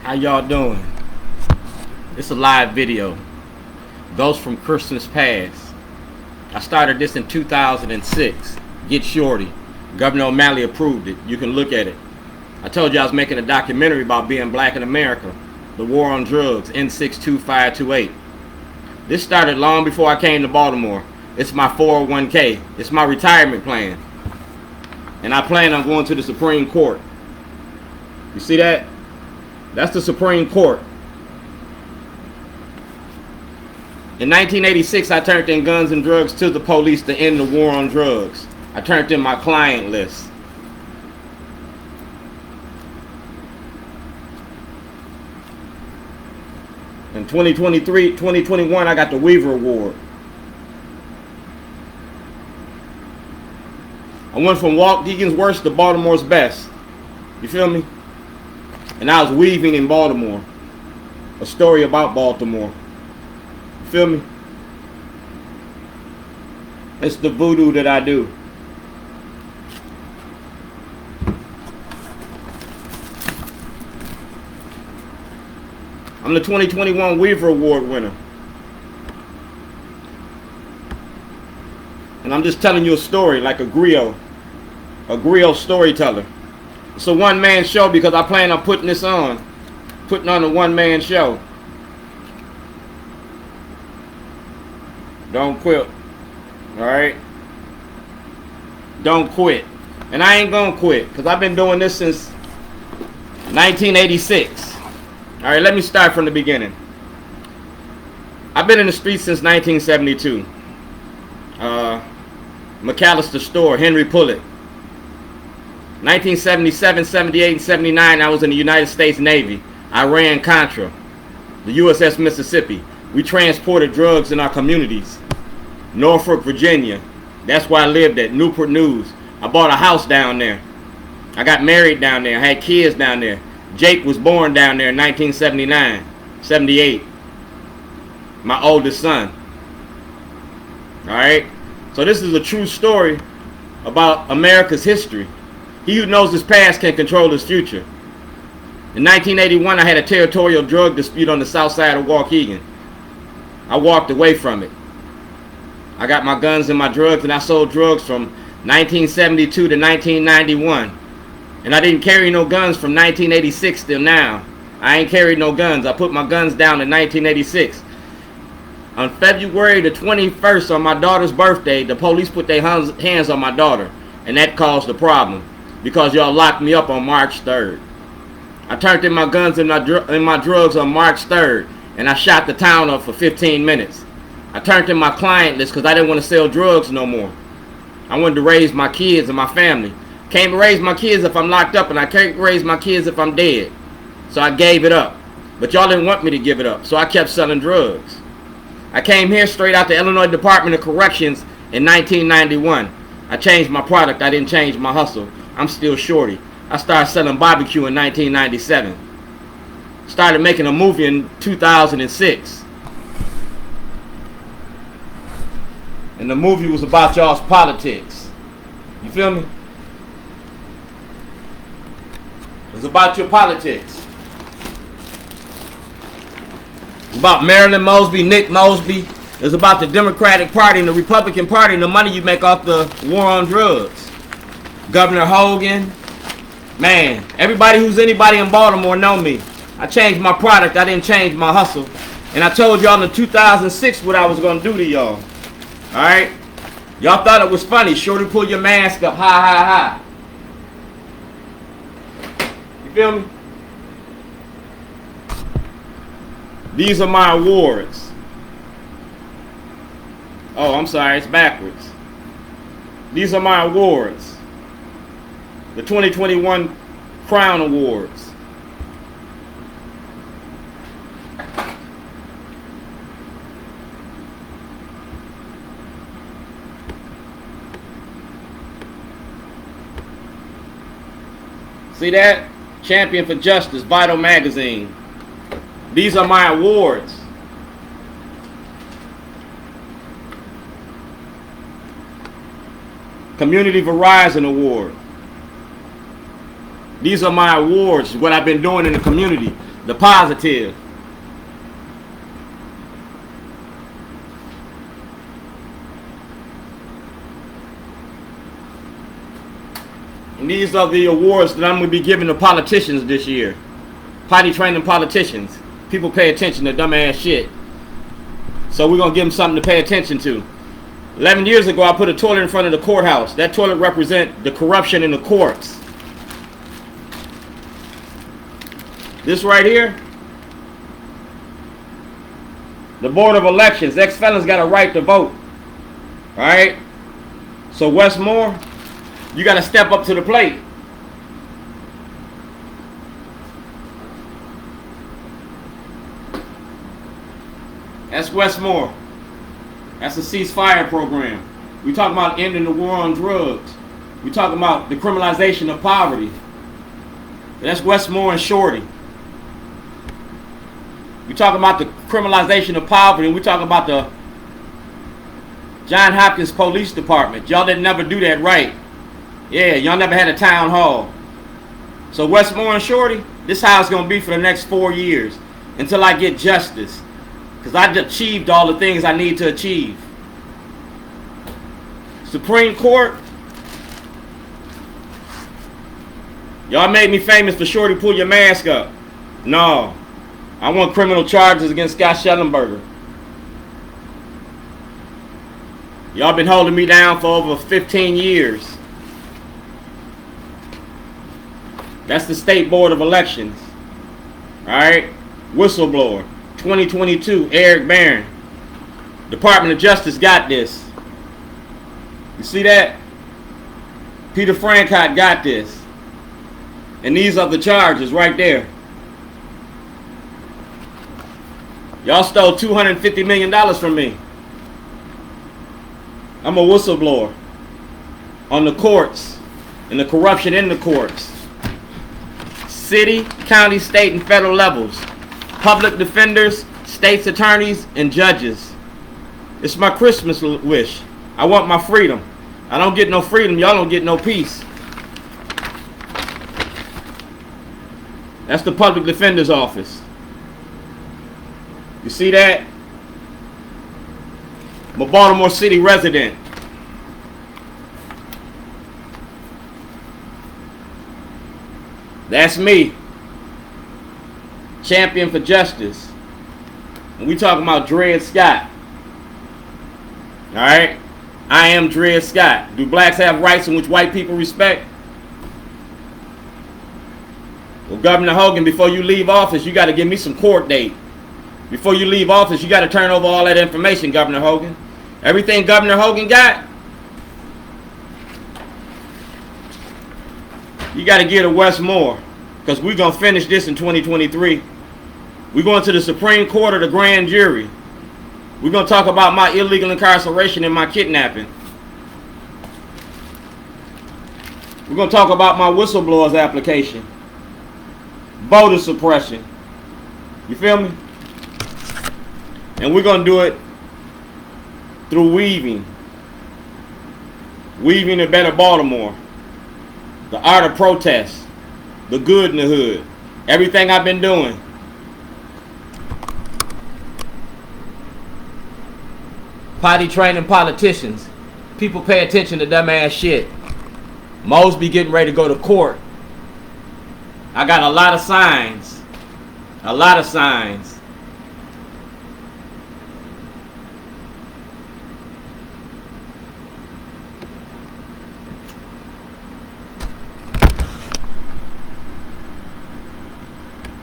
How y'all doing? It's a live video. Those from Christmas past. I started this in 2006. Get Shorty. Governor O'Malley approved it. You can look at it. I told you I was making a documentary about being black in America. The war on drugs, N62528. This started long before I came to Baltimore. It's my 401k. It's my retirement plan. And I plan on going to the Supreme Court. You see that? That's the Supreme Court. In 1986, I turned in guns and drugs to the police to end the war on drugs. I turned in my client list. In 2021, I got the Weaver Award. I went from Waukegan's worst to Baltimore's best. You feel me? And I was weaving in Baltimore. A story about Baltimore. You feel me? It's the voodoo that I do. I'm the 2021 Weaver Award winner. And I'm just telling you a story like a griot storyteller. It's a one-man show because I plan on putting on a one-man show. Don't quit. Alright? Don't quit. And I ain't gonna quit because I've been doing this since 1986. Alright, let me start from the beginning. I've been in the streets since 1972. McAllister Store, Henry Pullitt. 1977, 78, and 79, I was in the United States Navy. I ran Contra, the USS Mississippi. We transported drugs in our communities. Norfolk, Virginia. That's where I lived at, Newport News. I bought a house down there. I got married down there. I had kids down there. Jake was born down there in 1979, 78. My oldest son. Alright? So this is a true story about America's history. He who knows his past can control his future. In 1981, I had a territorial drug dispute on the south side of Waukegan. I walked away from it. I got my guns and my drugs, and I sold drugs from 1972 to 1991. And I didn't carry no guns from 1986 till now. I ain't carried no guns. I put my guns down in 1986. On February the 21st, on my daughter's birthday, the police put their hands on my daughter. And that caused the problem. Because y'all locked me up on March 3rd. I turned in my guns and my drugs on March 3rd. And I shot the town up for 15 minutes. I turned in my client list because I didn't want to sell drugs no more. I wanted to raise my kids and my family. Can't raise my kids if I'm locked up, and I can't raise my kids if I'm dead. So I gave it up. But y'all didn't want me to give it up, so I kept selling drugs. I came here straight out the Illinois Department of Corrections in 1991. I changed my product. I didn't change my hustle. I'm still Shorty. I started selling barbecue in 1997. Started making a movie in 2006. And the movie was about y'all's politics. You feel me? It was about your politics. It was about Marilyn Mosby, Nick Mosby. It was about the Democratic Party and the Republican Party and the money you make off the war on drugs. Governor Hogan. Man, everybody who's anybody in Baltimore know me. I changed my product. I didn't change my hustle. And I told y'all in 2006 what I was going to do to y'all. Alright? Y'all thought it was funny. Shorty, pull your mask up. Ha, ha, ha. You feel me? These are my awards. Oh, I'm sorry. It's backwards. These are my awards. The 2021 Crown Awards. See that? Champion for Justice, Vital Magazine. These are my awards. Community Verizon Award. These are my awards, what I've been doing in the community. The positive. And these are the awards that I'm going to be giving to politicians this year. Potty training politicians. People pay attention to dumbass shit. So we're going to give them something to pay attention to. 11 years ago, I put a toilet in front of the courthouse. That toilet represents the corruption in the courts. This right here, the Board of Elections. Ex-felons got a right to vote. Alright? So Westmore, you got to step up to the plate. That's Westmore. That's a ceasefire program. We talking about ending the war on drugs. We talking about the criminalization of poverty. That's Westmore and Shorty. We talking about the criminalization of poverty, and we talking about the John Hopkins Police Department. Y'all didn't never do that right. Yeah, y'all never had a town hall. So Westmore and Shorty, this is how it's gonna be for the next 4 years until I get justice. Because I achieved all the things I need to achieve. Supreme Court. Y'all made me famous for Shorty pull your mask up. No. I want criminal charges against Scott Shellenberger. Y'all been holding me down for over 15 years. That's the State Board of Elections. Alright? Whistleblower. 2022, Eric Barron. Department of Justice got this. You see that? Peter Francott got this. And these are the charges right there. Y'all stole $250 million from me. I'm a whistleblower on the courts and the corruption in the courts. City, county, state, and federal levels. Public defenders, states attorneys, and judges. It's my Christmas wish. I want my freedom. I don't get no freedom, y'all don't get no peace. That's the public defender's office. You see that? I'm a Baltimore City resident. That's me. Champion for justice. And we talking about Dred Scott. Alright? I am Dred Scott. Do blacks have rights in which white people respect? Well, Governor Hogan, before you leave office, you got to give me some court date. Before you leave office, you got to turn over all that information, Governor Hogan. Everything Governor Hogan got, you got to give to Westmore. Because we're going to finish this in 2023. We're going to the Supreme Court or the grand jury. We're going to talk about my illegal incarceration and my kidnapping. We're going to talk about my whistleblower's application. Voter suppression. You feel me? And we're going to do it through weaving. Weaving a better Baltimore. The art of protest. The good in the hood. Everything I've been doing. Potty training politicians. People pay attention to dumbass shit. Most be getting ready to go to court. I got a lot of signs. A lot of signs.